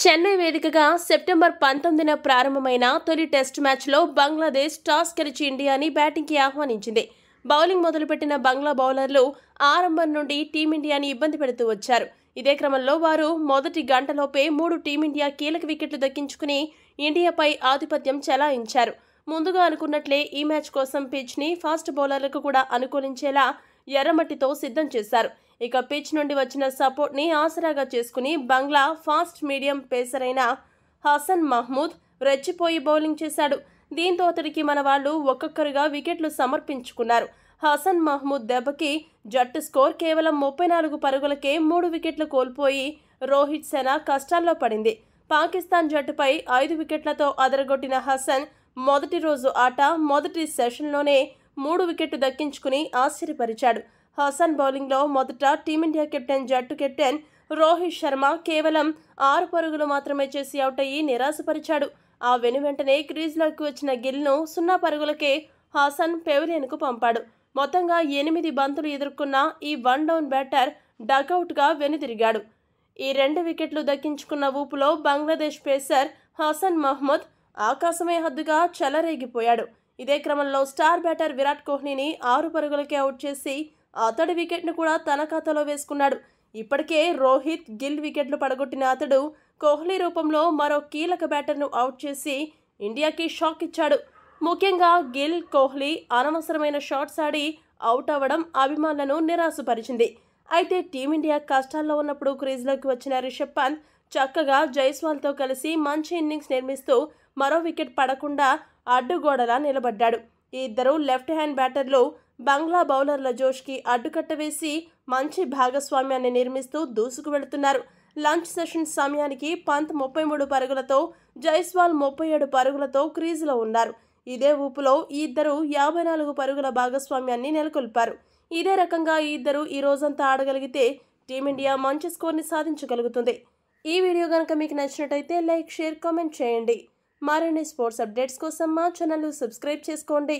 చెన్నై వేదికగా సెప్టెంబర్ 19న ప్రారంభమైన తొలి టెస్ట్ మ్యాచ్లో బంగ్లాదేశ్ టాస్ గెలిచి ఇండియాని బ్యాటింగ్కి ఆహ్వానించింది. బౌలింగ్ మొదలుపెట్టిన బంగ్లా బౌలర్లు ఆరంభం నుండి టీమిండియాని ఇబ్బంది పెడుతూ వచ్చారు. ఇదే క్రమంలో వారు మొదటి గంటలోపే 3 టీమిండియా కీలక వికెట్లు దక్కించుకుని ఇండియాపై ఆధిపత్యం చెలాయించారు. ముందుగా అనుకున్నట్లే ఈ మ్యాచ్ కోసం పిచ్ని ఫాస్ట్ బౌలర్లకు కూడా అనుకూలించేలా ఎర్రమట్టితో సిద్ధం చేశారు. ఇక పిచ్ నుండి వచ్చిన సపోర్ట్ని ఆసరాగా చేసుకుని బంగ్లా ఫాస్ట్ మీడియం పేసర్ అయిన హసన్ మహ్మూద్ రెచ్చిపోయి బౌలింగ్ చేశాడు. దీంతో అతడికి మన వాళ్లు ఒక్కొక్కరుగా వికెట్లు సమర్పించుకున్నారు. హసన్ మహ్మూద్ దెబ్బకి జట్టు స్కోర్ కేవలం 34 పరుగులకే 3 వికెట్లు కోల్పోయి రోహిత్ సేన కష్టాల్లో పడింది. పాకిస్తాన్ జట్టుపై 5 వికెట్లతో అదరగొట్టిన హసన్ మొదటి రోజు ఆట మొదటి సెషన్లోనే 3 వికెట్లు దక్కించుకుని ఆశ్చర్యపరిచాడు. హసన్ బౌలింగ్లో మొదట టీమిండియా జట్టు కెప్టెన్ రోహిత్ శర్మ కేవలం 6 పరుగులు మాత్రమే చేసి అవుట్ అయ్యి నిరాశపరిచాడు. ఆ వెనువెంటనే క్రీజ్లోకి వచ్చిన గిల్ను 0 పరుగులకే హసన్ పెవిలియన్కు పంపాడు. మొత్తంగా 8 బంతులు ఎదుర్కొన్న ఈ వన్ డౌన్ బ్యాటర్ డకౌట్గా వెనుదిరిగాడు. ఈ 2 వికెట్లు దక్కించుకున్న ఊపులో బంగ్లాదేశ్ పేసర్ హసన్ మహ్మూద్ ఆకాశమే హద్దుగా చెలరేగిపోయాడు. ఇదే క్రమంలో స్టార్ బ్యాటర్ విరాట్ కోహ్లీని 6 పరుగులకే అవుట్ చేసి అతడి వికెట్ను కూడా తన ఖాతాలో వేసుకున్నాడు. ఇప్పటికే రోహిత్, గిల్ వికెట్లు పడగొట్టిన అతడు కోహ్లీ రూపంలో మరో కీలక బ్యాటర్ను అవుట్ చేసి ఇండియాకి షాక్ ఇచ్చాడు. ముఖ్యంగా గిల్, కోహ్లీ అనవసరమైన షాట్స్ ఆడి అవుట్ అవ్వడం అభిమానులను నిరాశపరిచింది. అయితే టీమిండియా కష్టాల్లో ఉన్నప్పుడు క్రీజ్లోకి వచ్చిన రిషబ్ పంత్ చక్కగా జైస్వాల్తో కలిసి మంచి ఇన్నింగ్స్ నిర్మిస్తూ మరో వికెట్ పడకుండా అడ్డుగోడలా నిలబడ్డాడు. ఈ ఇద్దరు లెఫ్ట్ హ్యాండ్ బ్యాటర్లు బంగ్లా బౌలర్ల జోష్కి అడ్డుకట్ట వేసి మంచి భాగస్వామ్యాన్ని నిర్మిస్తూ దూసుకు వెళుతున్నారు. లంచ్ సెషన్ సమయానికి పంత్ 33 పరుగులతో, జైస్వాల్ 37 పరుగులతో క్రీజులో ఉన్నారు. ఇదే ఊపులో ఈ ఇద్దరు 54 పరుగుల భాగస్వామ్యాన్ని నెలకొల్పారు. ఇదే రకంగా ఈ ఇద్దరు ఈ రోజంతా ఆడగలిగితే టీమిండియా మంచి స్కోర్ని సాధించగలుగుతుంది. ఈ వీడియో కనుక మీకు నచ్చినట్టయితే లైక్, షేర్, కామెంట్ చేయండి. మరిన్ని స్పోర్ట్స్ అప్డేట్స్ కోసం మా ఛానల్ సబ్స్క్రైబ్ చేసుకోండి.